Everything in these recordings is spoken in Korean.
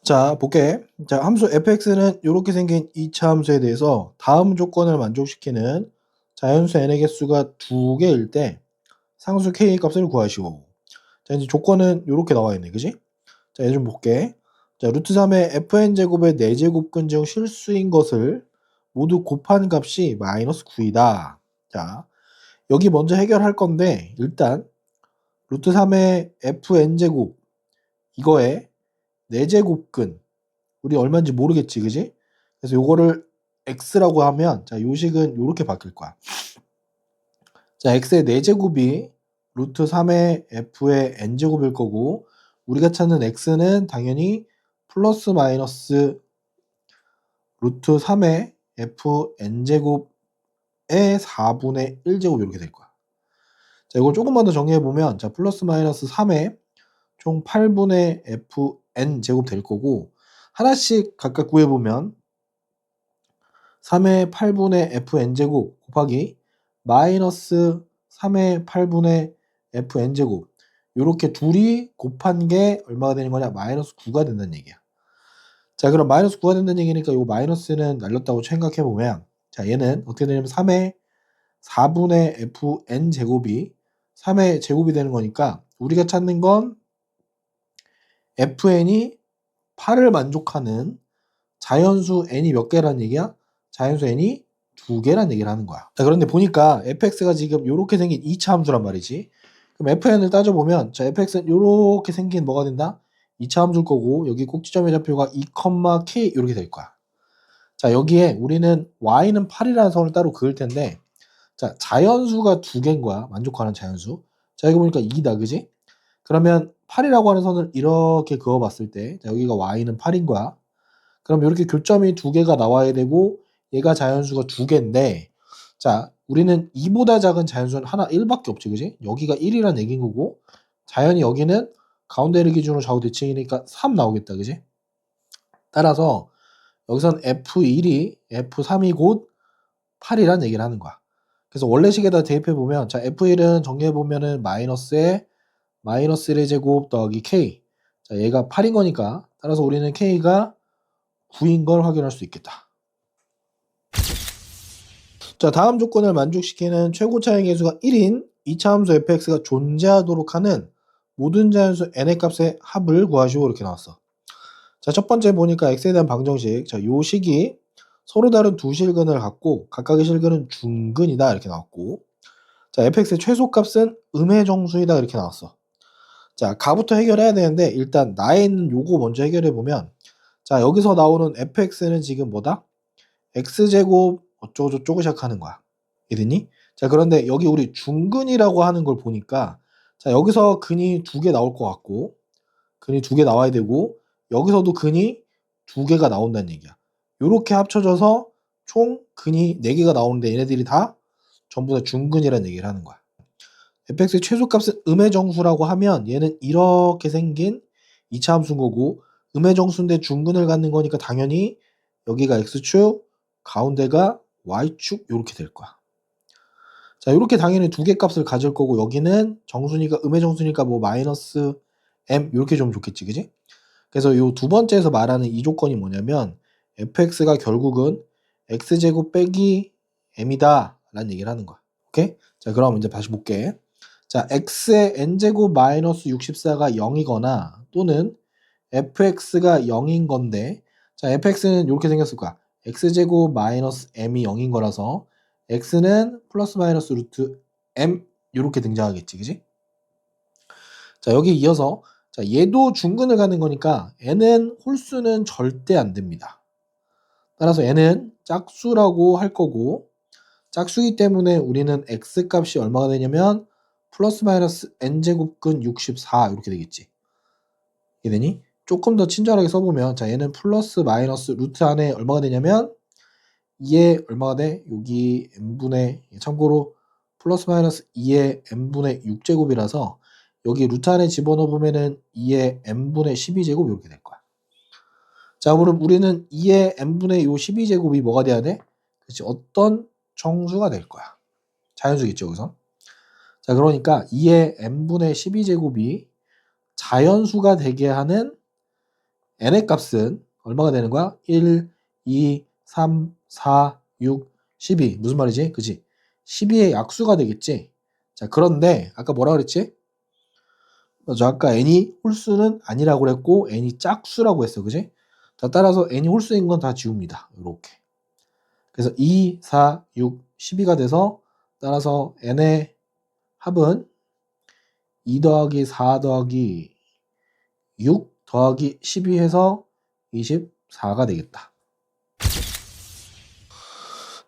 자, 볼게. 자, 함수 fx는 이렇게 생긴 2차 함수에 대해서 다음 조건을 만족시키는 자연수 n의 개수가 2개일 때 상수 k 값을 구하시오. 자, 이제 조건은 이렇게 나와 있네. 그지? 자, 얘 좀 볼게. 자, 루트 3의 fn 제곱의 4제곱근 중 실수인 것을 모두 곱한 값이 마이너스 9이다. 자, 여기 먼저 해결할 건데 일단 루트 3의 fn 제곱 이거에 4제곱근 우리 얼마인지 모르겠지, 그지? 그래서 요거를 x라고 하면 자, 요식은 요렇게 바뀔 거야. 자, x의 4제곱이 루트 3의 f의 n제곱일 거고 우리가 찾는 x는 당연히 플러스 마이너스 루트 3의 f n제곱의 4분의 1제곱 이렇게 될 거야. 자, 이걸 조금만 더 정리해 보면 자, 플러스 마이너스 3의 총 8분의 f n 제곱 될 거고 하나씩 각각 구해 보면 3의 8분의 fn제곱 곱하기 마이너스 3의 8분의 fn제곱 이렇게 둘이 곱한 게 얼마가 되는 거냐? 마이너스 9가 된다는 얘기야. 자, 그럼 마이너스 9가 된다는 얘기니까 이 마이너스는 날렸다고 생각해 보면 자, 얘는 어떻게 되냐면 3의 4분의 fn제곱이 3의 제곱이 되는 거니까 우리가 찾는 건 fn이 8을 만족하는 자연수 n이 몇 개라는 얘기야? 자연수 n이 2개라는 얘기를 하는 거야. 자, 그런데 보니까 fx가 지금 이렇게 생긴 2차 함수란 말이지. 그럼 fn을 따져보면 자, fx는 이렇게 생긴 뭐가 된다? 2차 함수일 거고 여기 꼭지점의 좌표가 2, k 이렇게 될 거야. 자, 여기에 우리는 y는 8이라는 선을 따로 그을 텐데 자, 자연수가 2개인 거야. 만족하는 자연수. 자, 여기 보니까 2다. 그지? 그러면 8이라고 하는 선을 이렇게 그어봤을 때 자, 여기가 y는 8인 거야. 그럼 이렇게 교점이 2개가 나와야 되고 얘가 자연수가 2개인데 자, 우리는 2보다 작은 자연수는 하나 1밖에 없지. 그지? 여기가 1이란 얘기인 거고 자연히 여기는 가운데를 기준으로 좌우 대칭이니까 3 나오겠다. 그지? 따라서 여기선 F1이 F3이 곧 8이란 얘기를 하는 거야. 그래서 원래식에다 대입해 보면 자, F1은 정리해 보면은 마이너스에 마이너스 1의 제곱 더하기 K. 자, 얘가 8인 거니까 따라서 우리는 K가 9인 걸 확인할 수 있겠다. 자, 다음 조건을 만족시키는 최고 차이 계수가 1인 2차 함수 fx가 존재하도록 하는 모든 자연수 n의 값의 합을 구하시오 이렇게 나왔어. 자, 첫 번째 보니까 x에 대한 방정식. 자, 요 식이 서로 다른 두 실근을 갖고 각각의 실근은 중근이다 이렇게 나왔고 자, fx의 최소값은 음의 정수이다 이렇게 나왔어. 자, 가부터 해결해야 되는데 일단 나에 있는 요거 먼저 해결해 보면 자, 여기서 나오는 fx는 지금 뭐다? x제곱 어쩌고저쩌고 시작하는 거야. 이해됐니? 자, 그런데 여기 우리 중근이라고 하는 걸 보니까 자, 여기서 근이 2개 나올 것 같고 근이 2개 나와야 되고 여기서도 근이 2개가 나온다는 얘기야. 요렇게 합쳐져서 총 근이 4개가 나오는데 얘네들이 다 전부 다 중근이라는 얘기를 하는 거야. fx의 최소값은 음의 정수라고 하면 얘는 이렇게 생긴 2차 함수인 거고 음의 정수인데 중근을 갖는 거니까 당연히 여기가 x축, 가운데가 y축 이렇게 될 거야. 자, 이렇게 당연히 2개 값을 가질 거고 여기는 정수니까 음의 정수니까 뭐 마이너스 m 이렇게 좀 좋겠지, 그지? 그래서 요 두 번째에서 말하는 이 조건이 뭐냐면 fx가 결국은 x제곱 빼기 m이다 라는 얘기를 하는 거야. 오케이? 자, 그럼 이제 다시 볼게. 자, x의 n제곱 마이너스 64가 0이거나 또는 fx가 0인 건데 자, fx는 이렇게 생겼을 거야. x제곱 마이너스 m이 0인 거라서 x는 플러스 마이너스 루트 m 이렇게 등장하겠지. 그지? 자, 여기 이어서 자, 얘도 중근을 가는 거니까 n은 홀수는 절대 안 됩니다. 따라서 n은 짝수라고 할 거고 짝수기 때문에 우리는 x 값이 얼마가 되냐면 플러스 마이너스 n제곱근 64 이렇게 되겠지. 이해되니? 조금 더 친절하게 써보면 자, 얘는 플러스 마이너스 루트 안에 얼마가 되냐면 2에 얼마가 돼? 여기 n분의 참고로 플러스 마이너스 2에 n분의 6제곱이라서 여기 루트 안에 집어넣으면은 2에 n분의 12제곱 이렇게 될 거야. 자, 그럼 우리는 2에 n분의 요 12제곱이 뭐가 돼야 돼? 그렇지, 어떤 정수가 될 거야. 자연수겠죠, 여기서. 자, 그러니까 2에 n분의 12제곱이 자연수가 되게 하는 n의 값은 얼마가 되는 거야? 1, 2, 3, 4, 6, 12. 무슨 말이지? 그치? 12의 약수가 되겠지? 자, 그런데 아까 뭐라 그랬지? 맞아, 아까 n이 홀수는 아니라고 그랬고 n이 짝수라고 했어. 그지? 자, 따라서 n이 홀수인 건 다 지웁니다. 이렇게. 그래서 2, 4, 6, 12가 돼서 따라서 n의 합은 2 더하기 4 더하기 6 더하기 12 해서 24가 되겠다.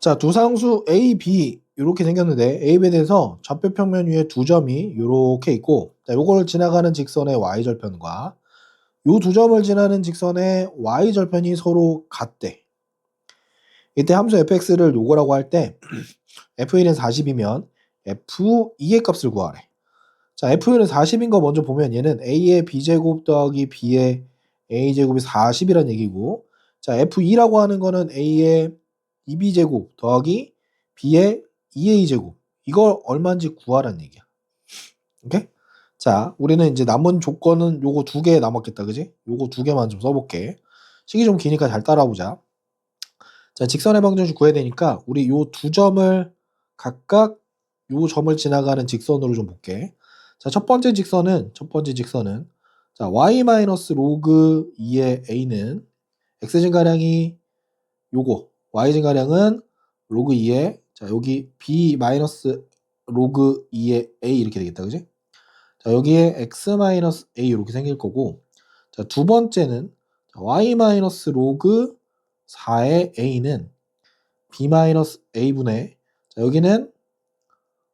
자, 두 상수 A, B 이렇게 생겼는데 A, B에 대해서 좌표평면 위에 두 점이 이렇게 있고, 자, 요걸 지나가는 직선의 y절편과 요 두 점을 지나는 직선의 y절편이 서로 같대. 이때 함수 fx를 요거라고 할 때 f1은 40이면 f2의 값을 구하래. 자, f1은 40인 거 먼저 보면 얘는 a의 b제곱 더하기 b의 a제곱이 40이란 얘기고, 자, f2라고 하는 거는 a의 2b제곱 더하기 b의 2a제곱, 이걸 얼마인지 구하라는 얘기야. 오케이? 자, 우리는 이제 남은 조건은 요거 두 개 남았겠다, 그지? 요거 두 개만 좀 써볼게. 식이 좀 기니까 잘 따라보자. 자, 직선의 방정식 구해야 되니까 우리 요 두 점을 각각 요 점을 지나가는 직선으로 좀 볼게. 자, 첫 번째 직선은 자, y-로그 2의 a는 x증가량이 요거, y증가량은 로그 2의, 자, 여기 b-로그 2의 a 이렇게 되겠다, 그지? 자, 여기에 x-a 이렇게 생길 거고, 자, 두 번째는 y-로그 4의 a는 b-a분의, 자, 여기는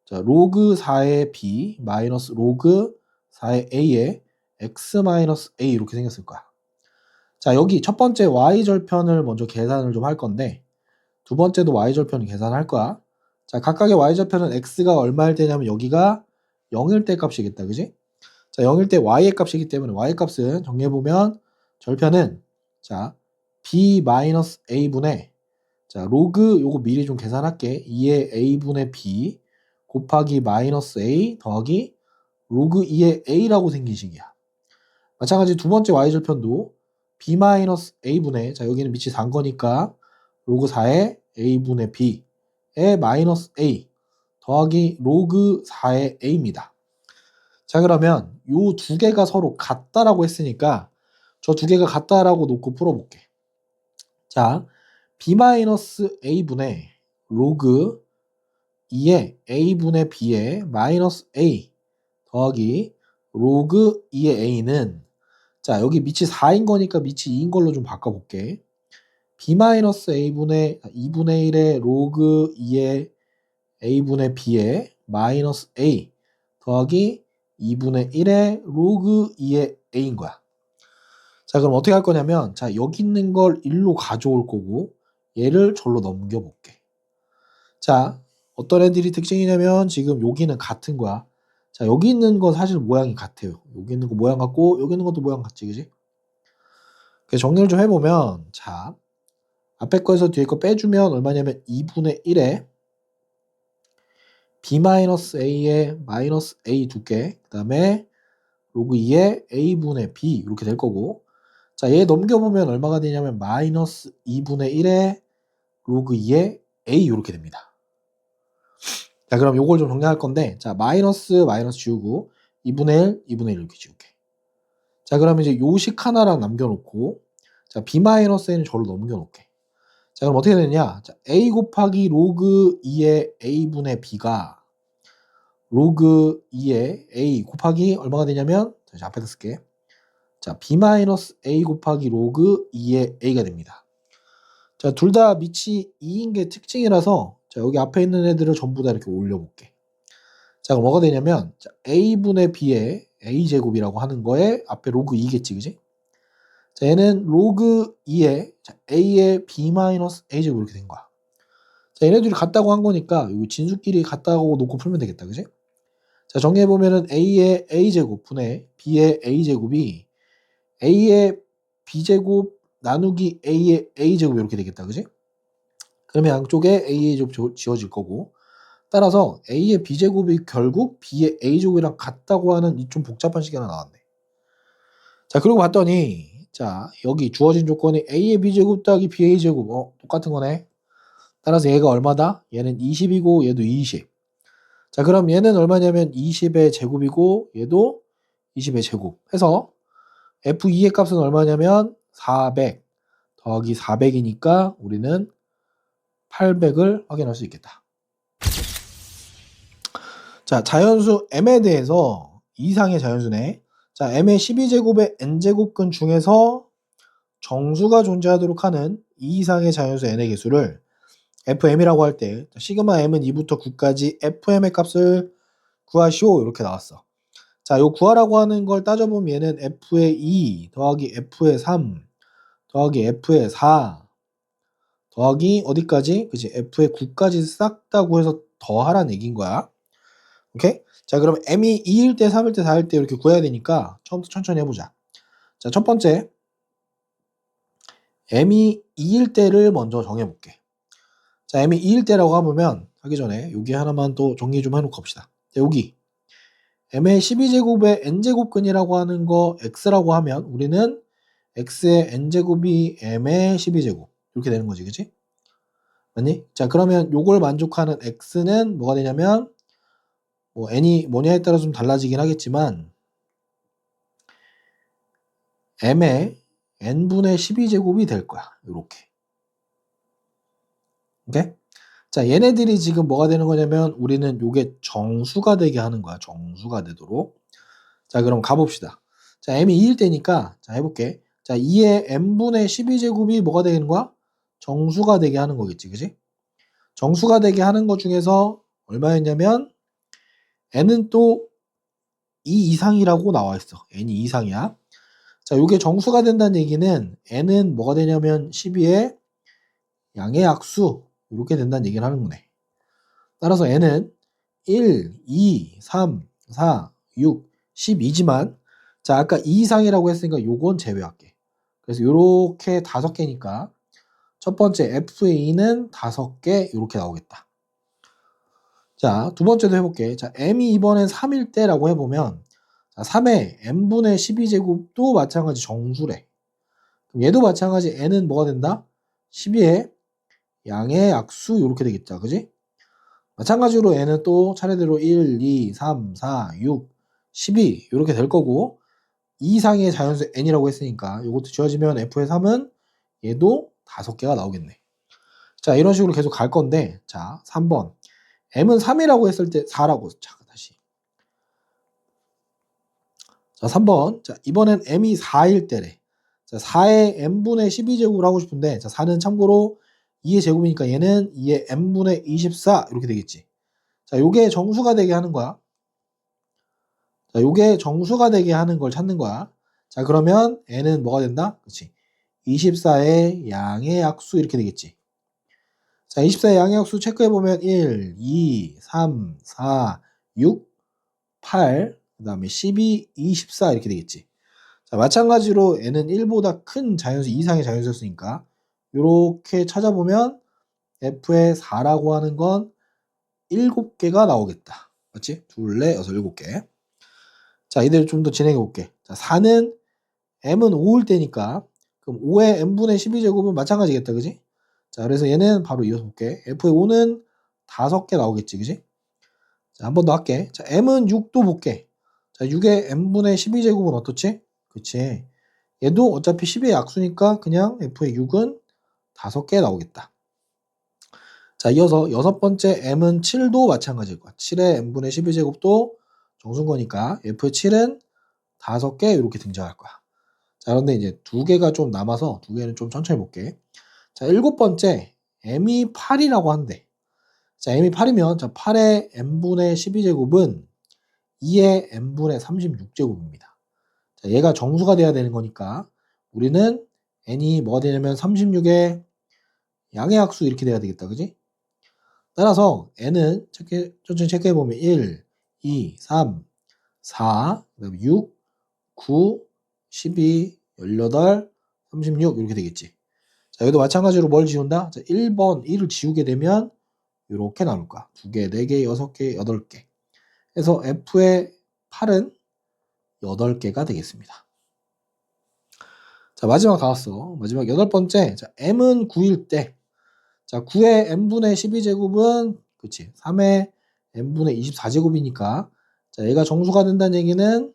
자, 로그 4의 b 마이너스 로그 4의 a에 x-a 이렇게 생겼을 거야. 자, 여기 첫 번째 y절편을 먼저 계산을 좀 할 건데, 두 번째도 y절편을 계산할 거야. 자, 각각의 y절편은 x가 얼마일 때냐면 여기가 0일 때 값이겠다, 그지? 자, 0일 때 y의 값이기 때문에 y 값은 정리해보면 절편은 자, b-a분의, 자, 로그 요거 미리 좀 계산할게. 2의 a분의 b 곱하기 마이너스 a 더하기 로그 2의 a라고 생긴 식이야. 마찬가지 두 번째 y절편도 b-a분의, 자, 여기는 밑이 4인 거니까 로그 4의 a분의 b의 마이너스 a 더하기 로그 4의 a입니다. 자, 그러면 요 두 개가 서로 같다라고 했으니까 저 두 개가 같다라고 놓고 풀어볼게. 자, b-a분의 로그 2의 a분의 b의 마이너스 a 더하기 로그 2의 a는, 자, 여기 밑이 4인 거니까 밑이 2인 걸로 좀 바꿔볼게. b-a분의 2분의 1의 로그 2의 a분의 b의 마이너스 a 더하기 2분의 1의 로그 2의 a인 거야. 자, 그럼 어떻게 할 거냐면, 자, 여기 있는 걸 1로 가져올 거고 얘를 절로 넘겨볼게. 자, 어떤 애들이 특징이냐면 지금 여기는 같은 거야. 자, 여기 있는 거 사실 모양이 같아요. 여기 있는 거 모양 같고 여기 있는 것도 모양 같지, 그지? 그래서 정리를 좀 해보면, 자, 앞에 거에서 뒤에 거 빼주면 얼마냐면 2분의 1에 b-a의 마이너스 a 두께, 그 다음에 로그 2의 a분의 b 이렇게 될 거고, 자, 얘 넘겨보면 얼마가 되냐면 마이너스 2분의 1에 로그 2의 a 이렇게 됩니다. 자, 그럼 요걸 좀 정리할 건데, 자, 마이너스 지우고 2분의 1 이렇게 지울게. 자, 그럼 이제 요식 하나랑 남겨놓고, 자, b-a는 저로 넘겨놓을게. 자, 그럼 어떻게 되느냐? 자, a 곱하기 로그 2의 a분의 b가 로그 2의 a 곱하기 얼마가 되냐면, 다시 앞에다 쓸게. 자, b-a 곱하기 로그 2의 a가 됩니다. 자, 둘 다 밑이 2인 게 특징이라서, 자, 여기 앞에 있는 애들을 전부 다 이렇게 올려볼게. 자, 그럼 뭐가 되냐면, 자, a분의 b의 a제곱이라고 하는 거에 앞에 로그 2겠지, 그지? 자, 얘는 로그 2의 a의 b-a제곱 이렇게 된 거야. 자, 얘네들이 같다고 한 거니까 이 진수끼리 같다고 놓고 풀면 되겠다, 그지? 자, 정리해보면은 a의 a제곱 분의 b의 a제곱이 a의 b제곱 나누기 a의 a제곱 이렇게 되겠다, 그지? 그러면 양쪽에 a의 제곱 지워질 거고, 따라서 a의 b제곱이 결국 b의 a제곱이랑 같다고 하는 이 좀 복잡한 식이 하나 나왔네. 자, 그리고 봤더니, 자, 여기 주어진 조건이 a의 b제곱 더하기 b의 제곱. 똑같은 거네. 따라서 얘가 얼마다? 얘는 20이고 얘도 20. 자, 그럼 얘는 얼마냐면 20의 제곱이고 얘도 20의 제곱 해서 F2의 값은 얼마냐면 400 더하기 400이니까 우리는 800을 확인할 수 있겠다. 자, 자연수 m에 대해서 이상의 자연수네. 자, m의 12제곱의 n제곱근 중에서 정수가 존재하도록 하는 이 이상의 자연수 n의 개수를 fm이라고 할 때 시그마 m은 2부터 9까지 fm의 값을 구하시오 이렇게 나왔어. 자, 요 구하라고 하는 걸 따져보면 얘는 f의 2 더하기 f의 3 더하기 f의 4 더하기 어디까지? 그치? f의 9까지 싹 다 구해서 더하라는 얘기인 거야. 오케이? 자, 그럼 m이 2일 때, 3일 때, 4일 때 이렇게 구해야 되니까 처음부터 천천히 해보자. 자, 첫 번째 m이 2일 때를 먼저 정해볼게. 자, m이 2일 때라고 하면 하기 전에 여기 하나만 또 정리 좀 해놓고 갑시다. 자, 여기 m의 12제곱의 n제곱근이라고 하는 거 x라고 하면 우리는 x의 n제곱이 m의 12제곱 이렇게 되는 거지, 그치? 맞니? 자, 그러면 요걸 만족하는 x는 뭐가 되냐면 뭐 n이 뭐냐에 따라 좀 달라지긴 하겠지만 m의 n분의 12제곱이 될 거야. 요렇게. 오케이? 자, 얘네들이 지금 뭐가 되는 거냐면 우리는 요게 정수가 되게 하는 거야. 정수가 되도록. 자, 그럼 가봅시다. 자, m이 2일 때니까 자, 해볼게. 자, 2의 n분의 12제곱이 뭐가 되는 거야? 정수가 되게 하는 거겠지. 그지? 정수가 되게 하는 것 중에서 얼마였냐면 n은 또 2 이상이라고 나와 있어. n이 이상이야. 자, 요게 정수가 된다는 얘기는 n은 뭐가 되냐면 12의 양의 약수 이렇게 된다는 얘기를 하는 거네. 따라서 n은 1, 2, 3, 4, 6, 12지만 자, 아까 2 이상이라고 했으니까 요건 제외할게. 그래서 요렇게 5개니까 첫 번째 FA는 5개 이렇게 나오겠다. 자, 두 번째도 해볼게. 자, m이 이번엔 3일 때라고 해보면 자, 3의 n분의 12제곱도 마찬가지 정수래. 그럼 얘도 마찬가지 n은 뭐가 된다? 12의 양의 약수 이렇게 되겠다. 그지? 마찬가지로 n은 또 차례대로 1, 2, 3, 4, 6, 12 이렇게 될 거고 2 이상의 자연수 n이라고 했으니까 이것도 지워지면 f의 3은 얘도 5개가 나오겠네. 자, 이런 식으로 계속 갈 건데 자, 3번 m은 3이라고 했을 때 4라고 자, 다시 자, 3번 자, 이번엔 m이 4일 때래. 자, 4의 n분의 12제곱을 하고 싶은데 자, 4는 참고로 2의 제곱이니까 얘는 2의 n분의 24 이렇게 되겠지. 자, 요게 정수가 되게 하는 거야. 자, 요게 정수가 되게 하는 걸 찾는 거야. 자, 그러면 n은 뭐가 된다? 그렇지. 24의 양의 약수 이렇게 되겠지. 자, 24의 양의 약수 체크해 보면 1, 2, 3, 4, 6, 8, 그다음에 12, 24 이렇게 되겠지. 자, 마찬가지로 n은 1보다 큰 자연수 이상의 자연수였으니까 이렇게 찾아보면 f의 4라고 하는 건 7개가 나오겠다. 맞지? 둘, 넷, 여섯, 7개. 자, 이대로 좀 더 진행해 볼게. 자, 4는 m은 5일 때니까 그럼 5의 n분의 12제곱은 마찬가지겠다. 그지? 자, 그래서 얘는 바로 이어서 볼게. f의 5는 5개 나오겠지. 그지? 자, 한 번 더 할게. 자, m은 6도 볼게. 자, 6의 n분의 12제곱은 어떻지? 그치? 얘도 어차피 10의 약수니까 그냥 f의 6은 5개 나오겠다. 자, 이어서 여섯 번째 m은 7도 마찬가지일 거야. 7의 n분의 12제곱도 정수인 거니까 f의 7은 5개 이렇게 등장할 거야. 자, 그런데 이제 2개가 좀 남아서 2개는 좀 천천히 볼게. 자, 일곱 번째 m이 8이라고 한대. 자, m이 8이면 자, 8의 n분의 12제곱은 2의 n분의 36제곱입니다. 자, 얘가 정수가 돼야 되는 거니까 우리는 n이 뭐가 되냐면 36의 양의 약수 이렇게 돼야 되겠다. 그지? 따라서 n은 천천히 체크해 보면 1, 2, 3, 4, 그다음에 6, 9, 12, 18, 36 이렇게 되겠지. 자, 여기도 마찬가지로 뭘 지운다? 자, 1번 1을 지우게 되면 이렇게 나올 거야. 2개, 4개, 6개, 8개. 그래서 F의 8은 8개가 되겠습니다. 자, 마지막 다 왔어. 마지막 여덟 번째. 자, m은 9일 때. 자, 9의 n분의 12제곱은 그치 3의 n분의 24제곱이니까 자, 얘가 정수가 된다는 얘기는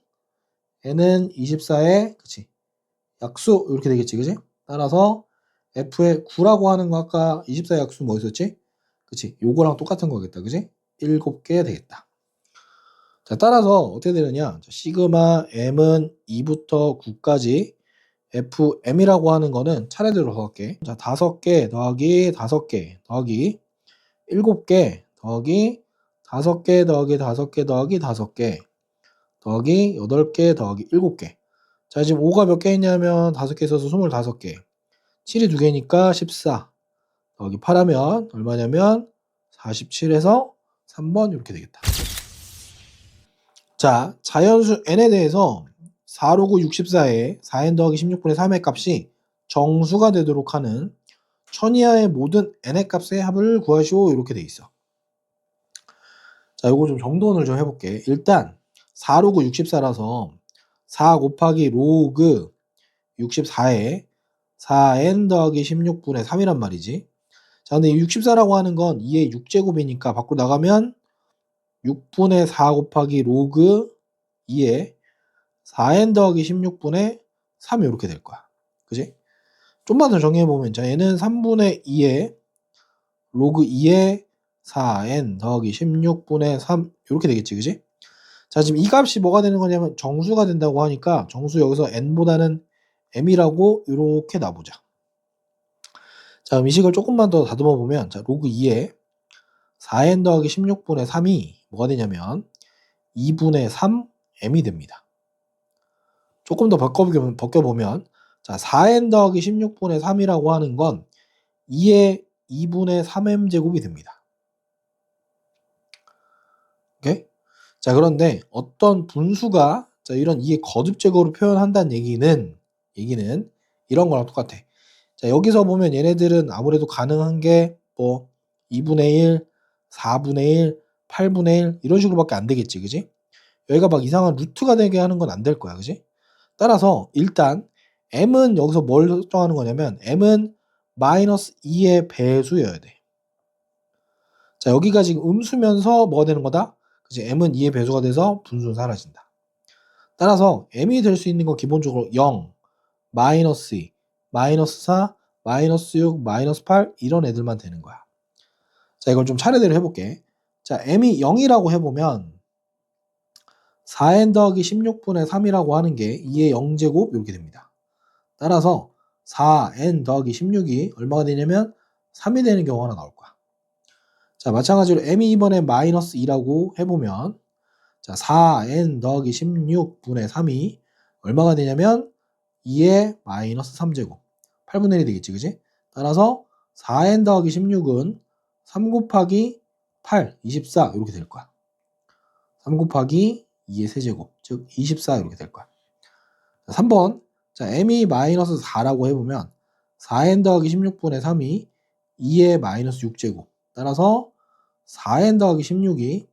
n은 24의 그치 약수 이렇게 되겠지, 그치? 따라서 f의 9라고 하는 거 아까 24의 약수 뭐 있었지? 그치? 요거랑 똑같은 거겠다, 그치? 7개 되겠다. 자, 따라서 어떻게 되느냐? 자, 시그마 m은 2부터 9까지 fm이라고 하는 거는 차례대로 더할게. 자, 5개 더하기 5개 더하기 7개 더하기 5개 더하기 5개 더하기 5개 더하기 8개 더하기 7개. 자, 지금 5가 몇 개 있냐면 5개 있어서 25개. 7이 2개니까 14 더하기 8 하면 얼마냐면 47에서 3번 이렇게 되겠다. 자, 자연수 n에 대해서 4, 5, 9, 64에 4n 더하기 16분의 3의 값이 정수가 되도록 하는 천 이하의 모든 n의 값의 합을 구하시오 이렇게 돼 있어. 자, 요거 좀 정돈을 좀 해볼게. 일단 4 로그 64라서 4 곱하기 로그 64에 4n 더하기 16분의 3이란 말이지. 자, 근데 64라고 하는 건 2의 6제곱이니까 밖으로 나가면 6분의 4 곱하기 로그 2에 4n 더하기 16분의 3 이렇게 될 거야. 그지? 좀만 더 정리해보면 자, 얘는 3분의 2에 로그 2에 4n 더하기 16분의 3 이렇게 되겠지, 그지? 자, 지금 이 값이 뭐가 되는 거냐면 정수가 된다고 하니까 정수 여기서 n보다는 m이라고 이렇게 놔보자. 자, 그럼 이 식을 조금만 더 다듬어 보면 자, 로그 2에 4n 더하기 16분의 3이 뭐가 되냐면 2분의 3m이 됩니다. 조금 더 벗겨보면 자, 4n 더하기 16분의 3이라고 하는 건 2의 2분의 3m 제곱이 됩니다. 오케이? 자, 그런데 어떤 분수가 자, 이런 2의 거듭 제곱으로 표현한다는 얘기는 이런 거랑 똑같아. 자, 여기서 보면 얘네들은 아무래도 가능한 게 뭐 2분의 1, 4분의 1, 8분의 1 이런 식으로밖에 안 되겠지, 그지? 여기가 막 이상한 루트가 되게 하는 건 안 될 거야, 그지? 따라서 일단 m은 여기서 뭘 설정하는 거냐면 m은 마이너스 2의 배수여야 돼. 자, 여기가 지금 음수면서 뭐가 되는 거다? 그치? m은 2의 배수가 돼서 분수는 사라진다. 따라서 m이 될 수 있는 건 기본적으로 0, 마이너스 2, 마이너스 4, 마이너스 6, 마이너스 8 이런 애들만 되는 거야. 자, 이걸 좀 차례대로 해볼게. 자, m이 0이라고 해보면 4n 더하기 16분의 3이라고 하는 게 2의 0제곱 이렇게 됩니다. 따라서 4n 더하기 16이 얼마가 되냐면 3이 되는 경우가 하나 나올 거야. 자, 마찬가지로 m이 이번에 마이너스 2라고 해보면 자, 4n 더하기 16분의 3이 얼마가 되냐면 2의 마이너스 3제곱 8분의 1이 되겠지, 그지? 따라서 4n 더하기 16은 3 곱하기 8, 24 이렇게 될 거야. 3 곱하기 2의 세제곱 즉 24 이렇게 될 거야. 자, 3번 자, m이 마이너스 4라고 해보면 4n 더하기 16분의 3이 2의 마이너스 6제곱 따라서 4n 더하기 16이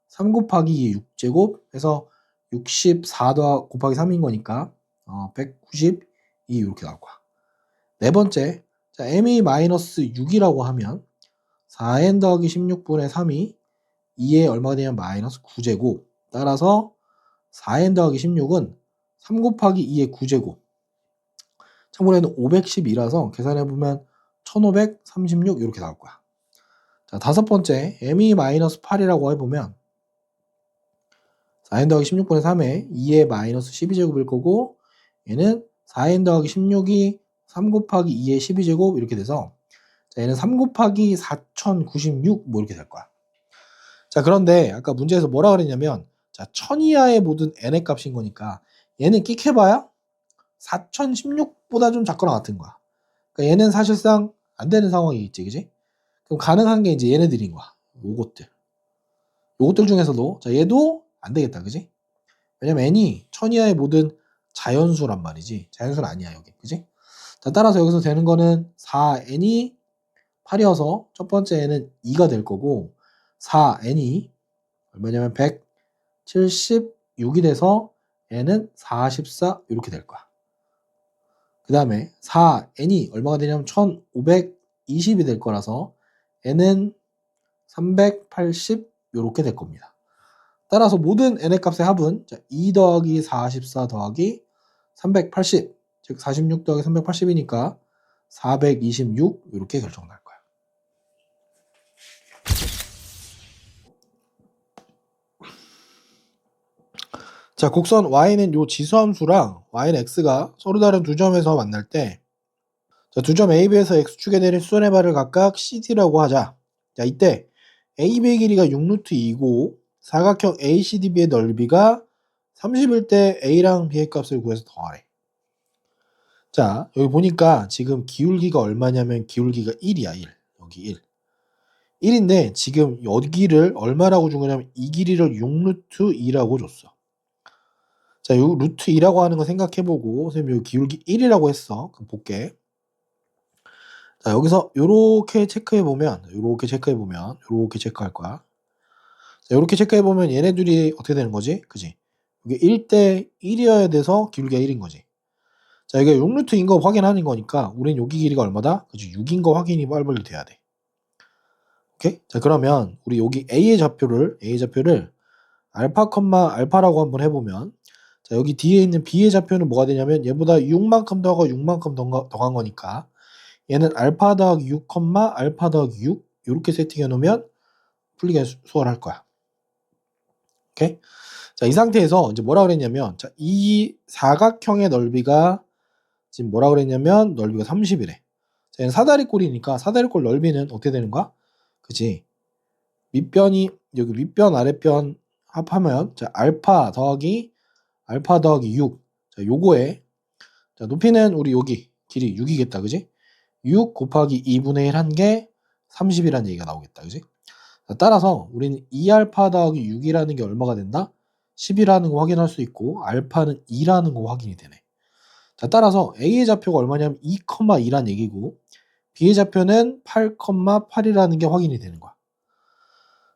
3 곱하기 2의 6제곱 해서 64 곱하기 3인 거니까 192 이렇게 나올 거야. 네 번째 자, m이 마이너스 6이라고 하면 4n 더하기 16분의 3이 2의 얼마가 되냐면 마이너스 9제곱 따라서 4n 더하기 16은 3 곱하기 2의 9제곱 참고로 얘는 512라서 계산해보면 1536 이렇게 나올 거야. 자, 다섯 번째 m이 마이너스 8이라고 해보면 4n 더하기 16분의 3에 2의 마이너스 12제곱일 거고 얘는 4n 더하기 16이 3 곱하기 2의 12제곱 이렇게 돼서 자, 얘는 3 곱하기 4096 뭐 이렇게 될 거야. 자, 그런데 아까 문제에서 뭐라 그랬냐면 자, 1000 이하의 모든 n의 값인 거니까 얘는 끽해봐야 4016보다 좀 작거나 같은 거야. 그러니까 얘는 사실상 안 되는 상황이겠지, 그지? 그럼 가능한 게 이제 얘네들인 거야. 요것들 중에서도 자, 얘도 안 되겠다, 그지? 왜냐면 n이 1000 이하의 모든 자연수란 말이지. 자연수는 아니야, 여기, 그지? 자, 따라서 여기서 되는 거는 4n이 8이어서 첫 번째 n은 2가 될 거고 4n이 얼마냐면 176이 돼서 n은 44 이렇게 될 거야. 그 다음에 4n이 얼마가 되냐면 1520이 될 거라서 n은 380 요렇게 될 겁니다. 따라서 모든 n의 값의 합은 2 더하기 44 더하기 380, 즉 46 더하기 380이니까 426 이렇게 결정날 거야. 자, 곡선 y는 요 지수함수랑 y는 x가 서로 다른 두 점에서 만날 때, 자, 두 점 A, B에서 x축에 내린 수선의 발을 각각 CD라고 하자. 자, 이때 AB의 길이가 6루트 2고 사각형 ACDB의 넓이가 30일 때 A랑 B의 값을 구해서 더하래. 자, 여기 보니까 지금 기울기가 얼마냐면 기울기가 1이야, 1. 여기 1. 1인데 지금 여기를 얼마라고 준 거냐면 이 길이를 6루트 2라고 줬어. 자, 요 루트 2라고 하는 거 생각해보고 선생님 여기 기울기 1이라고 했어. 그럼 볼게. 자, 여기서 요렇게 체크해보면 요렇게 체크할 거야. 자, 요렇게 체크해보면 얘네들이 어떻게 되는 거지? 그지? 이게 1대 1이어야 돼서 기울기가 1인 거지. 자, 이게 6루트인 거 확인하는 거니까 우린 여기 길이가 얼마다? 그지? 6인 거 확인이 빨리빨리 돼야 돼. 오케이? 자, 그러면 우리 여기 A의 좌표를 알파, 알파라고 한번 해보면, 자, 여기 뒤에 있는 B의 좌표는 뭐가 되냐면 얘보다 6만큼 더하고 6만큼 더한 거니까 얘는 알파 더하기 6, 알파 더하기 6 이렇게 세팅해 놓으면 풀리게 수월할 거야. 오케이? 자, 이 상태에서 이제 뭐라 그랬냐면, 자, 이 사각형의 넓이가 지금 뭐라 그랬냐면 넓이가 30이래. 자, 얘는 사다리꼴이니까 사다리꼴 넓이는 어떻게 되는 거야? 그치? 밑변이 여기 윗변 아랫변 합하면 자, 알파 더하기 6. 자, 요거에 자, 높이는 우리 여기 길이 6이겠다. 그지? 6 곱하기 2분의 1 한 게 30이라는 얘기가 나오겠다. 그지? 자, 따라서 우리는 2알파 더하기 6이라는 게 얼마가 된다? 10이라는 거 확인할 수 있고 알파는 2라는 거 확인이 되네. 자, 따라서 A의 좌표가 얼마냐면 2,2라는 얘기고 B의 좌표는 8,8이라는 게 확인이 되는 거야.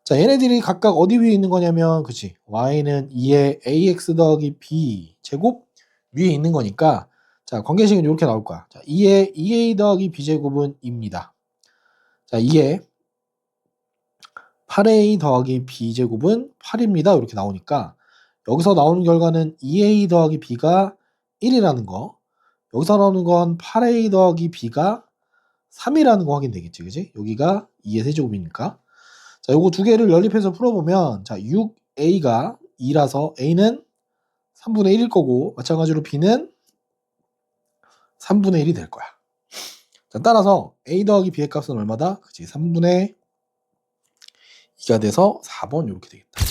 자, 얘네들이 각각 어디 위에 있는 거냐면, 그치? y는 2의 ax 더하기 b 제곱 위에 있는 거니까, 자, 관계식은 이렇게 나올 거야. 자, 2의 2a 더하기 b 제곱은 2입니다. 자, 2의 8a 더하기 b 제곱은 8입니다. 이렇게 나오니까, 여기서 나오는 결과는 2a 더하기 b가 1이라는 거, 여기서 나오는 건 8a 더하기 b가 3이라는 거 확인되겠지, 그치? 여기가 2의 세제곱이니까. 자, 요거 두 개를 연립해서 풀어보면, 자, 6a가 2라서 a는 3분의 1일 거고, 마찬가지로 b는 3분의 1이 될 거야. 자, 따라서 a 더하기 b의 값은 얼마다? 그치, 3분의 2가 돼서 4번 이렇게 되겠다.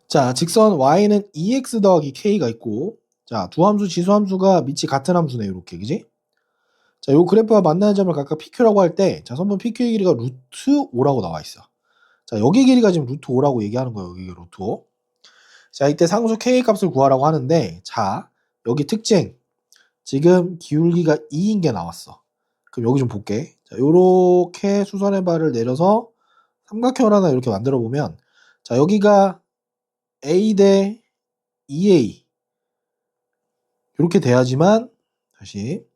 자, 직선 y는 2x 더하기 k가 있고, 자, 두 함수 지수함수가 밑이 같은 함수네, 이렇게, 그지? 자, 요 그래프와 만나는 점을 각각 pq라고 할 때, 자, 선분 pq의 길이가 루트 5라고 나와 있어. 자, 여기 길이가 지금 루트 5라고 얘기하는 거예요. 여기 루트 5. 자, 이때 상수 K 값을 구하라고 하는데, 자, 여기 특징. 지금 기울기가 2인 게 나왔어. 그럼 여기 좀 볼게. 자, 요렇게 수선의 발을 내려서 삼각형을 하나 이렇게 만들어 보면, 자, 여기가 A 대 2A. 이렇게 돼야지만, 다시.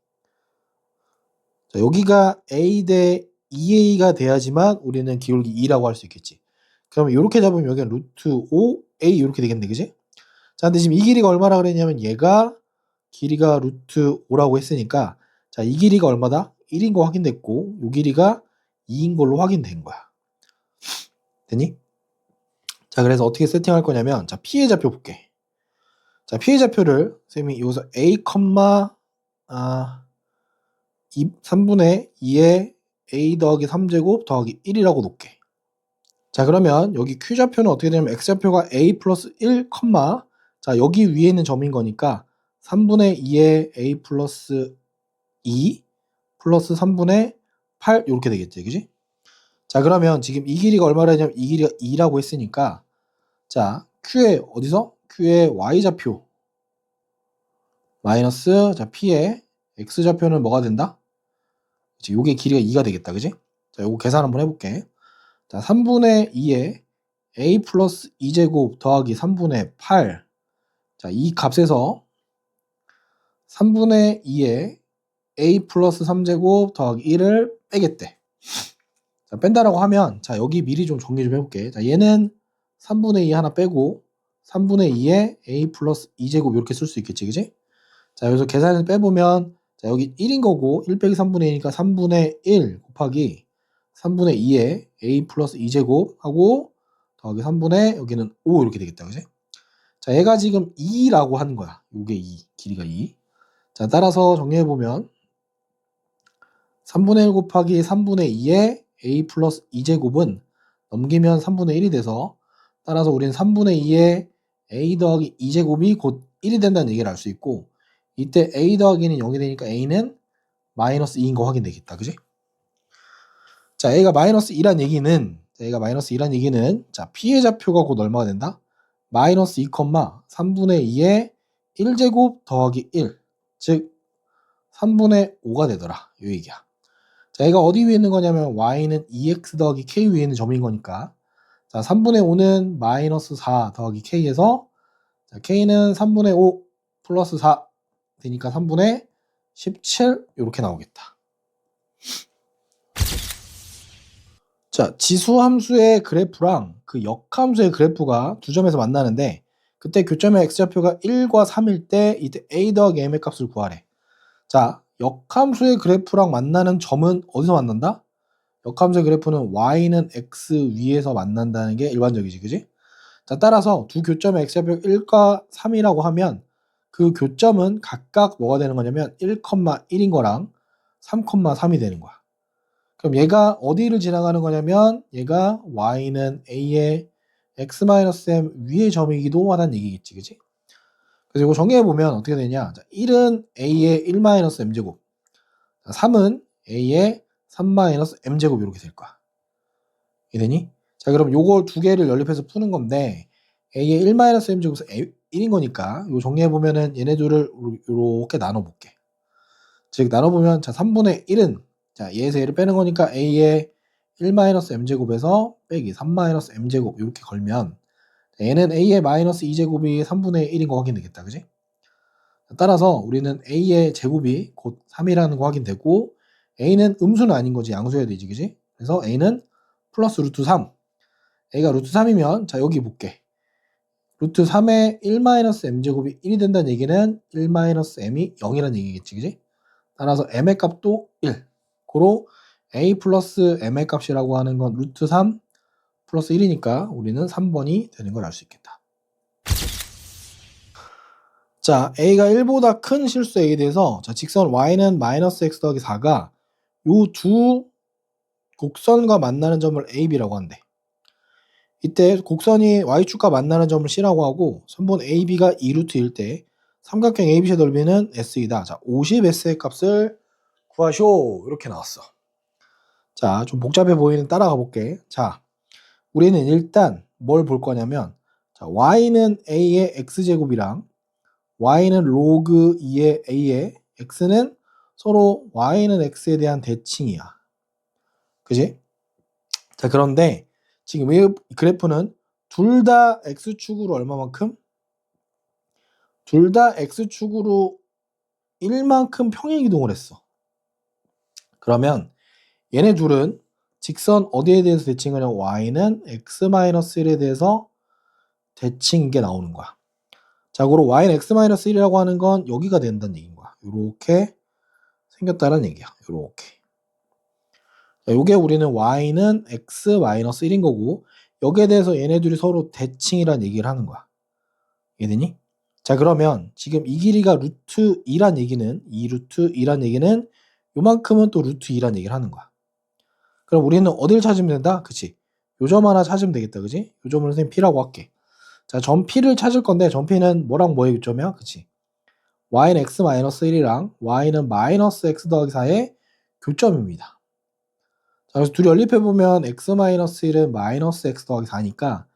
자, 여기가 A 대 2A가 돼야지만 우리는 기울기 2라고 할 수 있겠지. 그러면 이렇게 잡으면 여기는 루트 5A 이렇게 되겠네, 그지? 자, 근데 지금 이 길이가 얼마라 그랬냐면 얘가 길이가 루트 5라고 했으니까 자, 이 길이가 얼마다? 1인 거 확인됐고 이 길이가 2인 걸로 확인된 거야. 됐니? 자, 그래서 어떻게 세팅할 거냐면 자, P의 좌표 볼게. 자, P의 좌표를 선생님이 여기서 A, 3분의 2의 A 더하기 3제곱 더하기 1이라고 놓을게. 자, 그러면 여기 Q 좌표는 어떻게 되냐면 X 좌표가 A 플러스 1, 자, 여기 위에 있는 점인 거니까 3분의 2의 A 플러스 2 플러스 3분의 8 이렇게 되겠지, 그지? 자, 그러면 지금 이 길이가 얼마나 되냐면 이 길이가 2라고 했으니까 자, Q의 어디서? Q의 Y좌표 마이너스 자, P의 X좌표는 뭐가 된다? 그치, 요게 길이가 2가 되겠다, 그지? 자, 요거 계산 한번 해볼게. 자, 3분의 2의 A 플러스 2제곱 더하기 3분의 8. 자, 이 값에서 3분의 2에 a 플러스 3제곱 더하기 1을 빼겠대. 자, 뺀다라고 하면 자 여기 미리 좀 정리 좀 해볼게. 자 얘는 3분의 2 하나 빼고 3분의 2에 a 플러스 2제곱 이렇게 쓸 수 있겠지, 그지? 자 여기서 계산해서 빼보면 자 여기 1인 거고 1 빼기 3분의 2니까 3분의 1 곱하기 3분의 2에 a 플러스 2제곱 하고 더하기 3분의 여기는 5 이렇게 되겠다, 그지? 자 얘가 지금 2라고 하는 거야. 요게 2, 길이가 2. 자 따라서 정리해보면 3분의 1 곱하기 3분의 2에 a 플러스 2제곱은 넘기면 3분의 1이 돼서 따라서 우리는 3분의 2에 a 더하기 2제곱이 곧 1이 된다는 얘기를 알 수 있고 이때 a 더하기는 0이 되니까 a는 마이너스 2인 거 확인되겠다, 그지? 자 a가 마이너스 2란 얘기는 자 p의 좌표가 곧 얼마가 된다? 마이너스 2, 3분의 2에 1제곱 더하기 1, 즉 3분의 5가 되더라, 이 얘기야. 자, 얘가 어디 위에 있는 거냐면 y는 2x 더하기 k 위에 있는 점인 거니까 자 3분의 5는 마이너스 4 더하기 k에서 자, k는 3분의 5 플러스 4 되니까 3분의 17 이렇게 나오겠다. 자 지수함수의 그래프랑 그 역함수의 그래프가 두 점에서 만나는데 그때 교점의 x좌표가 1과 3일 때 이때 a 더하기 m의 값을 구하래. 자 역함수의 그래프랑 만나는 점은 어디서 만난다? 역함수의 그래프는 y는 x 위에서 만난다는 게 일반적이지, 그지? 자 따라서 두 교점의 x좌표 1과 3이라고 하면 그 교점은 각각 뭐가 되는 거냐면 1,1인 거랑 3,3이 되는 거야. 그럼 얘가 어디를 지나가는 거냐면 얘가 y는 a의 x-m 위의 점이기도 하다는 얘기겠지, 그지? 그래서 이거 정리해보면 어떻게 되냐. 자, 1은 a의 1-m제곱, 3은 a의 3-m제곱 이렇게 될 거야. 이해되니? 자 그럼 요걸 두 개를 연립해서 푸는 건데 a의 1-m제곱에서 1인 거니까 요 정리해보면은 얘네 둘을 이렇게 나눠볼게. 즉 나눠보면 자 3분의 1은 자 얘에서 얘를 빼는 거니까 a의 1-m제곱에서 빼기 3-m제곱 이렇게 걸면 얘는 a의 마이너스 2제곱이 3분의 1인 거 확인되겠다, 그지? 따라서 우리는 a의 제곱이 곧 3이라는 거 확인되고 a는 음수는 아닌 거지, 양수여야 되지, 그지? 그래서 a는 플러스 루트 3, a가 루트 3이면 자 여기 볼게. 루트 3의 1-m제곱이 1이 된다는 얘기는 1-m이 0이라는 얘기겠지, 그지? 따라서 m의 값도 1. 고로 a 플러스 m의 값이라고 하는 건 루트 3 플러스 1이니까 우리는 3번이 되는 걸 알 수 있겠다. 자, a가 1보다 큰 실수 a에 대해서 자 직선 y는 마이너스 x 더하기 4가 요 두 곡선과 만나는 점을 ab라고 한대. 이때 곡선이 y축과 만나는 점을 c라고 하고 선분 ab가 2루트일 때 삼각형 abc의 넓이는 s이다. 자, 50s의 값을 구하쇼. 이렇게 나왔어. 자, 좀 복잡해 보이는 따라가 볼게. 자, 우리는 일단 뭘 볼 거냐면 자, y는 a의 x제곱이랑 y는 로그 2의 a의 x는 서로 y는 x에 대한 대칭이야. 그지? 자, 그런데 지금 이 그래프는 둘 다 x축으로 얼마만큼? 둘 다 x축으로 1만큼 평행이동을 했어. 그러면 얘네 둘은 직선 어디에 대해서 대칭을 하냐면 y는 x-1에 대해서 대칭인 게 나오는 거야. 자, 그리고 y는 x-1이라고 하는 건 여기가 된다는 얘기인 거야. 이렇게 생겼다는 얘기야. 이렇게. 자, 요게 우리는 y는 x-1인 거고 여기에 대해서 얘네들이 서로 대칭이라는 얘기를 하는 거야. 이해되니? 자 그러면 지금 이 길이가 루트 2란 얘기는 이 루트 2란 얘기는 요만큼은 또 루트 2란 얘기를 하는 거야. 그럼 우리는 어딜 찾으면 된다? 그치? 요 점 하나 찾으면 되겠다, 그치? 요 점을 선생님 P라고 할게. 자, 점 P를 찾을 건데 점 P는 뭐랑 뭐의 교점이야? 그치? y는 x-1이랑 y는 마이너스 x 더하기 4의 교점입니다. 자, 그래서 둘이 연립해보면 x-1은 마이너스 x 더하기 4니까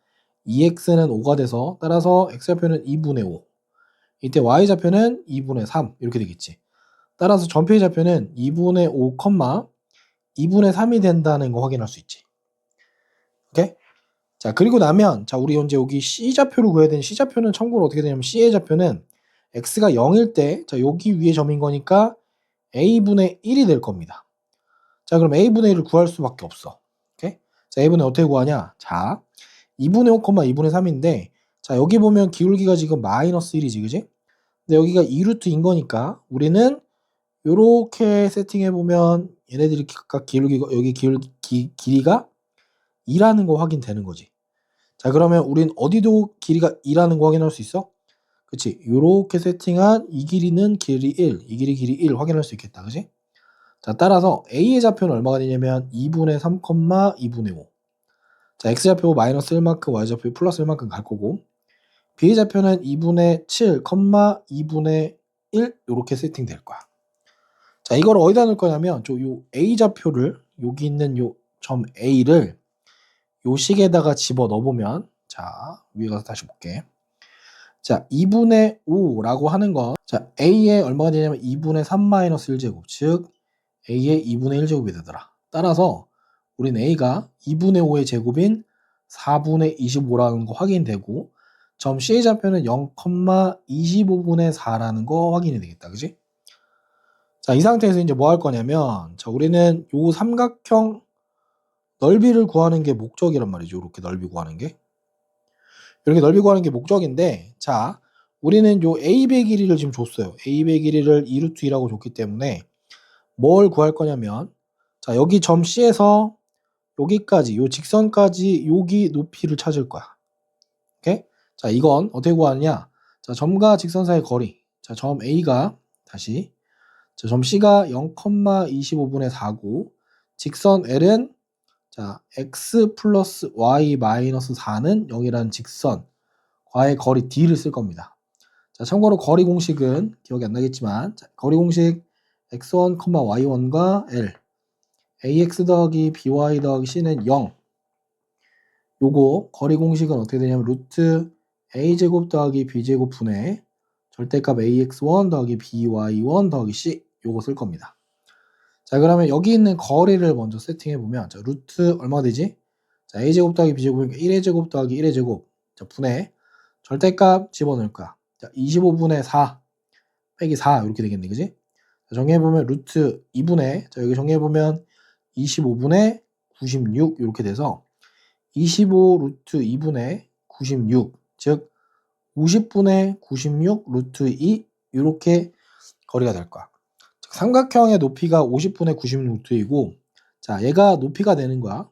2x는 5가 돼서 따라서 x좌표는 2분의 5. 이때 y좌표는 2분의 3 이렇게 되겠지. 따라서 전표의 좌표는 2분의 5, 2분의 3이 된다는 거 확인할 수 있지. 오케이? 자, 그리고 나면 자, 우리 현재 여기 C좌표를 구해야 되는 C좌표는 참고로 어떻게 되냐면 C의 좌표는 x가 0일 때, 자, 여기 위에 점인 거니까 a분의 1이 될 겁니다. 자, 그럼 a분의 1을 구할 수밖에 없어. 오케이? 자, a분의 어떻게 구하냐? 자, 2분의 5, 2분의 3인데, 자, 여기 보면 기울기가 지금 마이너스 1이지, 그지? 근데 여기가 2루트인 거니까, 우리는 요렇게 세팅해보면, 얘네들이 각각 기울기가, 여기 길이가 2라는 거 확인되는 거지. 자, 그러면 우린 어디도 길이가 2라는 거 확인할 수 있어? 그치? 요렇게 세팅한 이 길이는 길이 1, 이 길이 1 확인할 수 있겠다, 그지? 자, 따라서 A의 좌표는 얼마가 되냐면 2분의 3, 2분의 5. 자, X좌표 마이너스 1만큼, Y좌표 플러스 1만큼 갈 거고, B의 좌표는 2분의 7, 2분의 1 요렇게 세팅될 거야. 자, 이걸 어디다 넣을 거냐면 요 A좌표를, 여기 있는 요 점 A를 요 식에다가 집어 넣어보면, 자, 위에 가서 다시 볼게. 자, 2분의 5라고 하는 건, 자, A에 얼마가 되냐면 2분의 3 마이너스 1제곱, 즉 A의 2분의 1제곱이 되더라. 따라서 우린 A가 2분의 5의 제곱인 4분의 25라는 거 확인되고, 점 C의 좌표는 0,25분의 4라는 거 확인이 되겠다. 그지? 자, 이 상태에서 이제 뭐 할 거냐면, 자, 우리는 요 삼각형 넓이를 구하는 게 목적이란 말이죠. 이렇게 넓이 구하는 게. 이렇게 넓이 구하는 게 목적인데, 자, 우리는 요 A배 길이를 지금 줬어요. A배 길이를 2루트 2라고 줬기 때문에 뭘 구할 거냐면, 자, 여기 점 C에서 여기까지, 요 직선까지 여기 높이를 찾을 거야. 오케이? 자, 이건 어떻게 구하느냐? 자, 점과 직선 사이의 거리. 자, 점 A가 다시, 자, 점 C가 0,25분의 4고, 직선 L은, 자, x 플러스 y 마이너스 4는 0이라는 직선과의 거리 d를 쓸 겁니다. 자, 참고로 거리 공식은 기억이 안 나겠지만, 자, 거리 공식 x1, y1과 L, ax 더하기 by 더하기 c는 0. 요거 거리 공식은 어떻게 되냐면 루트 a제곱 더하기 b제곱 분의 절대값 ax1 더하기 by1 더하기 c, 요거 쓸 겁니다. 자, 그러면 여기 있는 거리를 먼저 세팅해보면, 자, 루트 얼마가 되지? 자, a제곱 더하기 b제곱이니까 1의 제곱 더하기 1의 제곱, 자, 분의 절대값 집어넣을 거야. 자, 25분의 4 빼기 4 이렇게 되겠네, 그지? 자, 정리해보면 루트 2분의, 자, 여기 정리해보면 25분의 96 이렇게 돼서 25 루트 2분의 96, 즉 50분의 96 루트 2 이렇게 거리가 될 거야. 즉 삼각형의 높이가 50분의 96 루트 2고, 자, 얘가 높이가 되는 거야.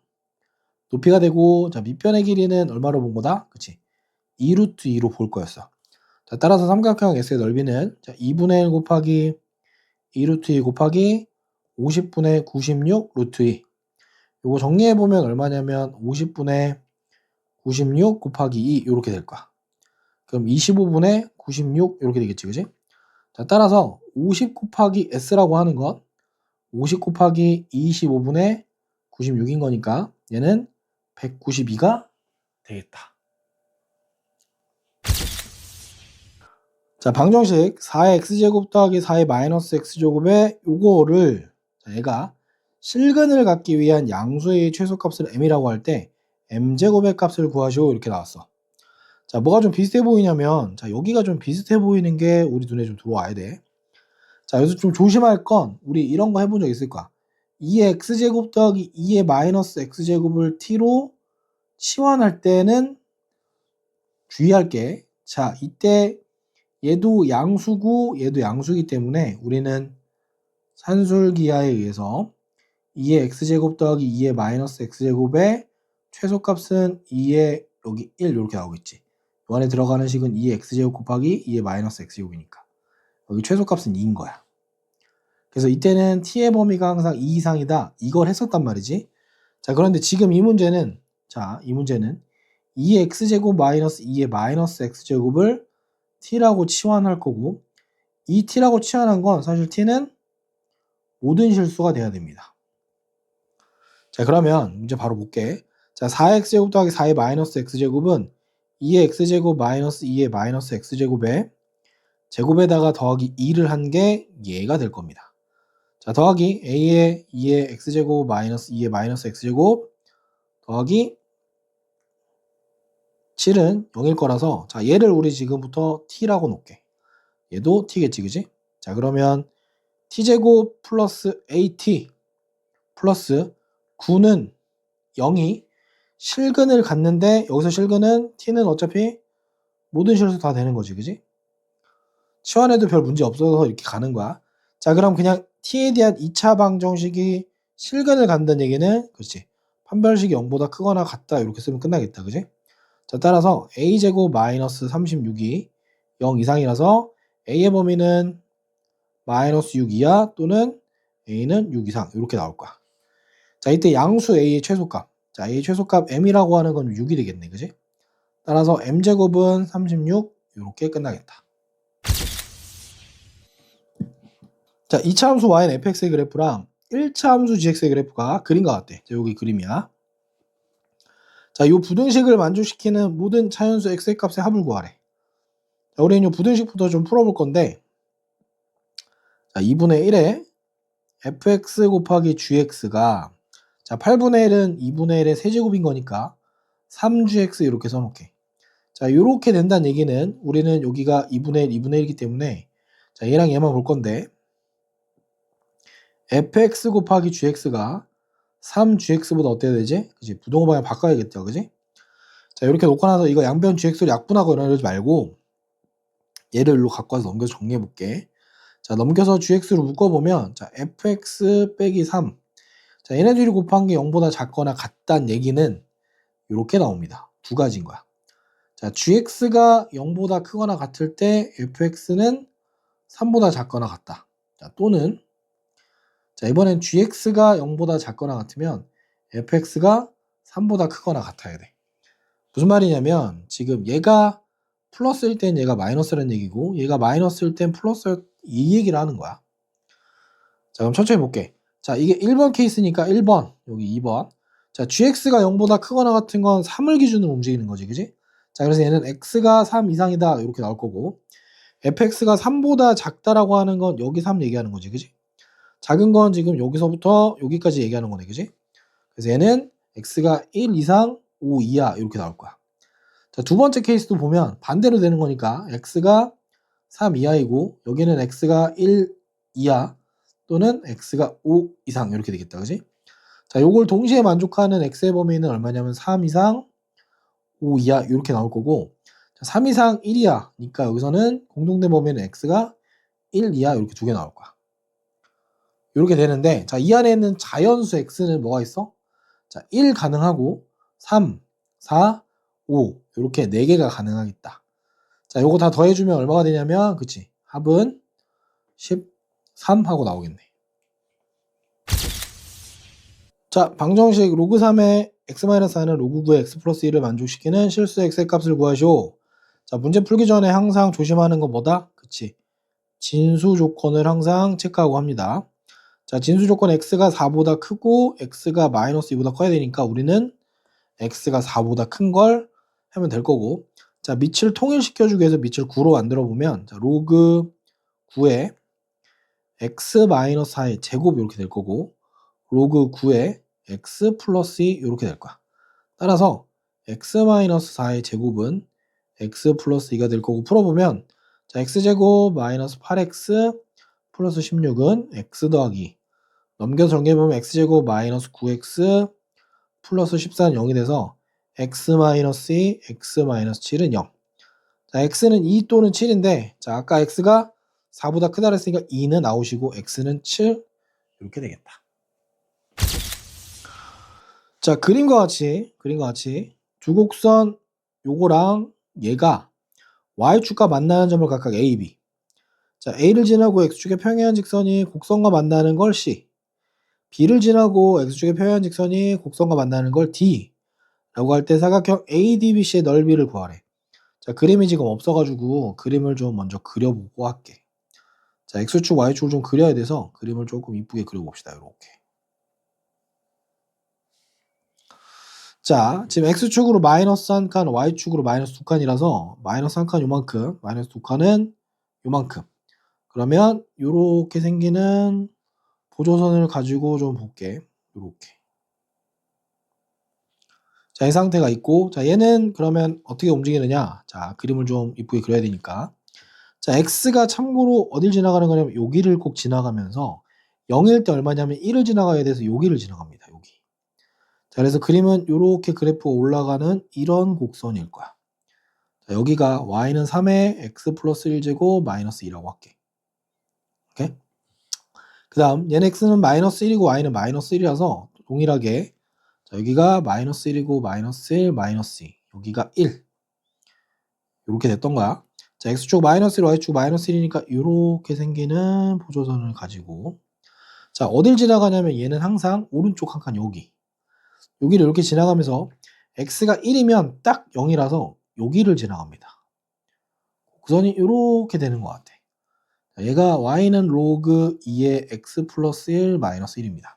높이가 되고, 자, 밑변의 길이는 얼마로 본 거다? 그치? 2 루트 2로 볼 거였어. 자, 따라서 삼각형 S의 넓이는, 자, 2분의 1 곱하기 2 루트 2 곱하기 50분의 96 루트 2. 요거 정리해보면 얼마냐면 50분의 96 곱하기 2 이렇게 될 거야. 그럼 25분의 96 이렇게 되겠지, 그지? 자, 따라서 50 곱하기 S라고 하는 건 50 곱하기 25분의 96인 거니까 얘는 192가 되겠다. 자, 방정식 4의 x제곱 더하기 4의 마이너스 x제곱에 요거를, 자, 얘가 실근을 갖기 위한 양수의 최소값을 m이라고 할 때 m제곱의 값을 구하시오 이렇게 나왔어. 자, 뭐가 좀 비슷해 보이냐면, 자, 여기가 좀 비슷해 보이는 게 우리 눈에 좀 들어와야 돼. 자, 여기서 좀 조심할 건, 우리 이런 거 해본 적 있을 거야. 2의 x제곱 더하기 2의 마이너스 x제곱을 t로 치환할 때는 주의할 게, 자, 이때 얘도 양수고 얘도 양수이기 때문에 우리는 산술기하에 의해서 2의 x제곱 더하기 2의 마이너스 x제곱의 최소값은 2의 여기 1 이렇게 나오겠지. 이 안에 들어가는 식은 2의 x제곱 곱하기 2의 마이너스 x제곱이니까 여기 최소값은 2인 거야. 그래서 이때는 t의 범위가 항상 2 이상이다, 이걸 했었단 말이지. 자, 그런데 지금 이 문제는, 자, 이 문제는 2의 x제곱 마이너스 2의 마이너스 x제곱을 t라고 치환할 거고, 이 t라고 치환한 건 사실 t는 모든 실수가 돼야 됩니다. 자, 그러면 문제 바로 볼게. 자, 4의 x제곱 더하기 4의 마이너스 x제곱은 2의 x제곱 마이너스 2의 마이너스 x제곱에 제곱에다가 더하기 2를 한 게 얘가 될 겁니다. 자, 더하기 a의 2의 x제곱 마이너스 2의 마이너스 x제곱 더하기 7은 0일 거라서, 자, 얘를 우리 지금부터 t라고 놓을게. 얘도 t겠지, 그지? 자, 그러면 t제곱 플러스 at 플러스 9는 0이 실근을 갖는데 여기서 실근은 t는 어차피 모든 실수 다 되는 거지, 그지? 치환해도 별 문제 없어서 이렇게 가는 거야. 자, 그럼 그냥 t에 대한 2차 방정식이 실근을 간다는 얘기는 그렇지. 판별식이 0보다 크거나 같다 이렇게 쓰면 끝나겠다, 그지? 자, 따라서 a제곱 마이너스 36이 0 이상이라서 a의 범위는 마이너스 6 이하 또는 a는 6 이상 이렇게 나올 거야. 자, 이때 양수 a의 최소값. 자, a의 최소값 m이라고 하는 건 6이 되겠네, 그지? 따라서 m제곱은 36 이렇게 끝나겠다. 자, 2차 함수 y는 fx의 그래프랑 1차 함수 gx의 그래프가 그림과 같대. 자, 여기 그림이야. 자, 이 부등식을 만족시키는 모든 차연수 x의 값의 합을 구하래. 자, 우리는 이 부등식부터 좀 풀어볼 건데, 자, 2분의 1에 fx 곱하기 gx가, 자, 8분의 1은 2분의 1의 세제곱인 거니까 3gx 이렇게 써놓게. 자, 이렇게 된다는 얘기는 우리는 여기가 2분의 1, 2분의 1이기 때문에, 자, 얘랑 얘만 볼 건데, fx 곱하기 gx가 3gx보다 어때야 되지? 그치? 부동호 방향 바꿔야겠죠, 그지? 자, 이렇게 놓고 나서 이거 양변 gx를 약분하거나 이러지 말고 얘를 일로 갖고 와서 넘겨서 정리해 볼게. 자, 넘겨서 gx로 묶어보면, 자, fx 빼기 3. 자, 얘네 둘이 곱한 게 0보다 작거나 같다는 얘기는 이렇게 나옵니다. 두 가지인 거야. 자, gx가 0보다 크거나 같을 때 fx는 3보다 작거나 같다. 자, 또는 자, 이번엔 gx가 0보다 작거나 같으면 fx가 3보다 크거나 같아야 돼. 무슨 말이냐면 지금 얘가 플러스일 땐 얘가 마이너스라는 얘기고 얘가 마이너스일 땐 플러스 이 얘기를 하는 거야. 자, 그럼 천천히 볼게. 자, 이게 1번 케이스니까 1번, 여기 2번. 자, gx가 0보다 크거나 같은 건 3을 기준으로 움직이는 거지, 그지? 자, 그래서 얘는 x가 3 이상이다 이렇게 나올 거고 fx가 3보다 작다라고 하는 건 여기 3 얘기하는 거지, 그지? 작은 건 지금 여기서부터 여기까지 얘기하는 거네, 그지? 그래서 얘는 x가 1 이상 5 이하 이렇게 나올 거야. 자, 두 번째 케이스도 보면 반대로 되는 거니까 x가 3 이하이고 여기는 x가 1 이하 또는 x가 5 이상 이렇게 되겠다, 그지? 자, 요걸 동시에 만족하는 x의 범위는 얼마냐면 3 이상 5 이하 이렇게 나올 거고, 자, 3 이상 1 이하니까 여기서는 공통된 범위는 x가 1 이하 이렇게 두 개 나올 거야. 이렇게 되는데, 자, 이 안에 있는 자연수 x는 뭐가 있어? 자, 1 가능하고 3, 4, 5 이렇게 4개가 가능하겠다. 자, 요거 다 더해주면 얼마가 되냐면, 그치? 합은 13 하고 나오겠네. 자, 방정식 로그 3의 x-4는 로그 9의 x 플러스 1을 만족시키는 실수 x의 값을 구하시오. 자, 문제 풀기 전에 항상 조심하는 건 뭐다? 그치? 진수 조건을 항상 체크하고 합니다. 자, 진수 조건 x가 4보다 크고 x가 마이너스 2보다 커야 되니까 우리는 x가 4보다 큰 걸 하면 될 거고, 자, 밑을 통일시켜주기 위해서 밑을 9로 만들어 보면, 자, 로그 9의 x-4의 제곱 이렇게 될 거고, 로그 9의 x 플러스 2 이렇게 될 거야. 따라서 x-4의 제곱은 x 플러스 2가 될 거고, 풀어보면, 자, x제곱 마이너스 8x 플러스 16은 x 더하기, 넘겨서 정리해보면 x제곱 마이너스 9x 플러스 14는 0이 돼서 x-2, x-7은 0. 자, x는 2 또는 7인데, 자, 아까 x가 4보다 크다 그랬으니까 2는 아웃이고 x는 7 이렇게 되겠다. 자, 그림과 같이 두 곡선 요거랑 얘가 y축과 만나는 점을 각각 a, b. 자, a를 지나고 x축의 평행한 직선이 곡선과 만나는 걸 c, b를 지나고 x축의 평행한 직선이 곡선과 만나는 걸 d 라고 할 때 사각형 ADBC의 넓이를 구하래. 자, 그림이 지금 없어가지고 그림을 좀 먼저 그려보고 할게. 자, x축, y축을 좀 그려야 돼서 그림을 조금 이쁘게 그려봅시다. 이렇게. 자, 지금 x축으로 마이너스 1칸, y축으로 마이너스 2칸이라서 마이너스 1칸 요만큼, 마이너스 2칸은 요만큼. 그러면 요렇게 생기는 보조선을 가지고 좀 볼게. 요렇게. 자, 이 상태가 있고, 자, 얘는 그러면 어떻게 움직이느냐? 자, 그림을 좀 이쁘게 그려야 되니까. 자, x가 참고로 어딜 지나가는 거냐면 여기를 꼭 지나가면서 0일 때 얼마냐면 1을 지나가야 돼서 여기를 지나갑니다. 여기. 자, 그래서 그림은 요렇게 그래프가 올라가는 이런 곡선일 거야. 자, 여기가 y는 3의 x 플러스 1제곱 마이너스 2라고 할게. 오케이? 그 다음 얘는 x는 마이너스 1이고 y는 마이너스 1이라서 동일하게 자, 여기가 마이너스 1이고 마이너스 1, 마이너스 2 여기가 1 이렇게 됐던 거야. 자, x축 마이너스 1, y축 마이너스 1이니까 이렇게 생기는 보조선을 가지고 자, 어딜 지나가냐면 얘는 항상 오른쪽 한 칸 여기를 이렇게 지나가면서 x가 1이면 딱 0이라서 여기를 지나갑니다. 곡선이 이렇게 되는 것 같아. 자, 얘가 y는 로그 2의 x 플러스 1 마이너스 1입니다.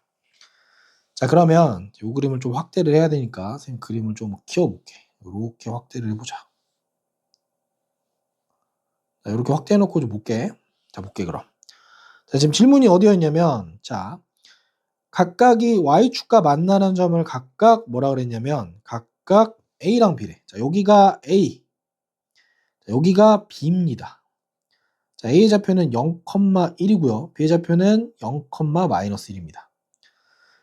자, 그러면 이 그림을 좀 확대를 해야 되니까 선생님 그림을 좀 키워볼게. 이렇게 확대를 해보자. 자, 이렇게 확대해놓고 좀 볼게. 자, 볼게 그럼. 자, 지금 질문이 어디였냐면 자, 각각이 y축과 만나는 점을 각각 뭐라 그랬냐면 각각 a랑 b래. 자, 여기가 a, 자, 여기가 b입니다. 자, a의 좌표는 0,1이고요. b의 좌표는 0, 마이너스 1입니다.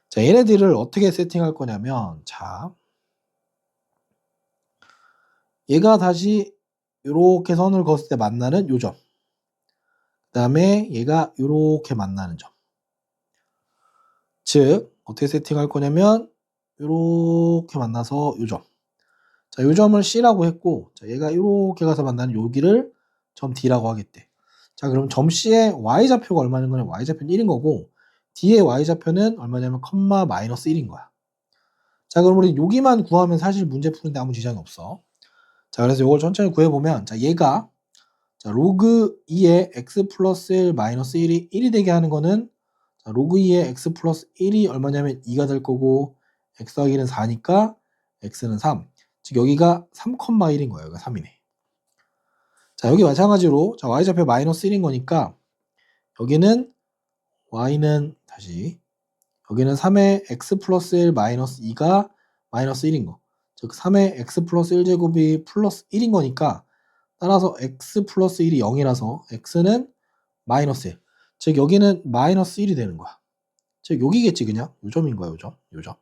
자, 얘네들을 어떻게 세팅할 거냐면 자, 얘가 다시 이렇게 선을 그었을 때 만나는 요 점. 그 다음에 얘가 이렇게 만나는 점. 즉 어떻게 세팅할 거냐면 이렇게 만나서 요 점. 자, 요 점을 C라고 했고 자, 얘가 이렇게 가서 만나는 여기를 점 D라고 하겠대. 자, 그럼 점 C의 Y좌표가 얼마인 거냐면 Y좌표는 1인 거고 D의 Y좌표는 얼마냐면 컴마 마이너스 1인 거야. 자, 그럼 우리 여기만 구하면 사실 문제 푸는데 아무 지장이 없어. 자, 그래서 이걸 천천히 구해보면 자, 얘가 자, 로그 2의 x 플러스 1 마이너스 1이 1이 되게 하는 거는 자, 로그 2의 x 플러스 1이 얼마냐면 2가 될 거고 x 더하기 1은 4니까 x는 3. 즉 여기가 3,1인 거예요. 여기가 3이네. 자, 여기 마찬가지로 자, y좌표 마이너스 1인 거니까 여기는 y는 다시 여기는 3의 x 플러스 1 마이너스 2가 마이너스 1인 거. 즉 3의 x 플러스 1제곱이 플러스 1인 거니까 따라서 x 플러스 1이 0이라서 x는 마이너스 1. 즉 여기는 마이너스 1이 되는 거야. 즉 여기겠지 그냥. 요 점인 거야. 요 점. 요 점.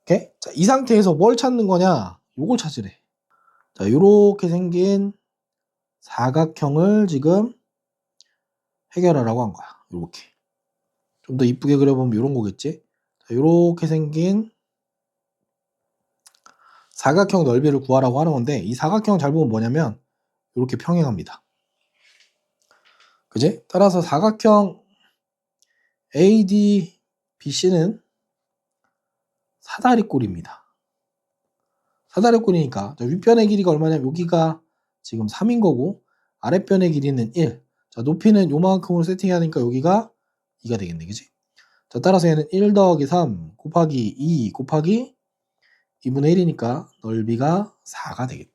오케이? 자, 이 상태에서 뭘 찾는 거냐? 요걸 찾으래. 자, 요렇게 생긴 사각형을 지금 해결하라고 한 거야. 요렇게. 좀 더 이쁘게 그려보면 요런 거겠지? 자, 요렇게 생긴 사각형 넓이를 구하라고 하는 건데 이 사각형 잘 보면 뭐냐면 요렇게 평행합니다. 그지? 따라서 사각형 ADBC는 사다리꼴입니다. 사다리꼴이니까 윗변의 길이가 얼마냐면 여기가 지금 3인 거고 아랫변의 길이는 1. 자, 높이는 요만큼으로 세팅해야 하니까 여기가 2가 되겠네. 그지? 자, 따라서 얘는 1 더하기 3 곱하기 2 곱하기 2분의 1이니까 넓이가 4가 되겠다.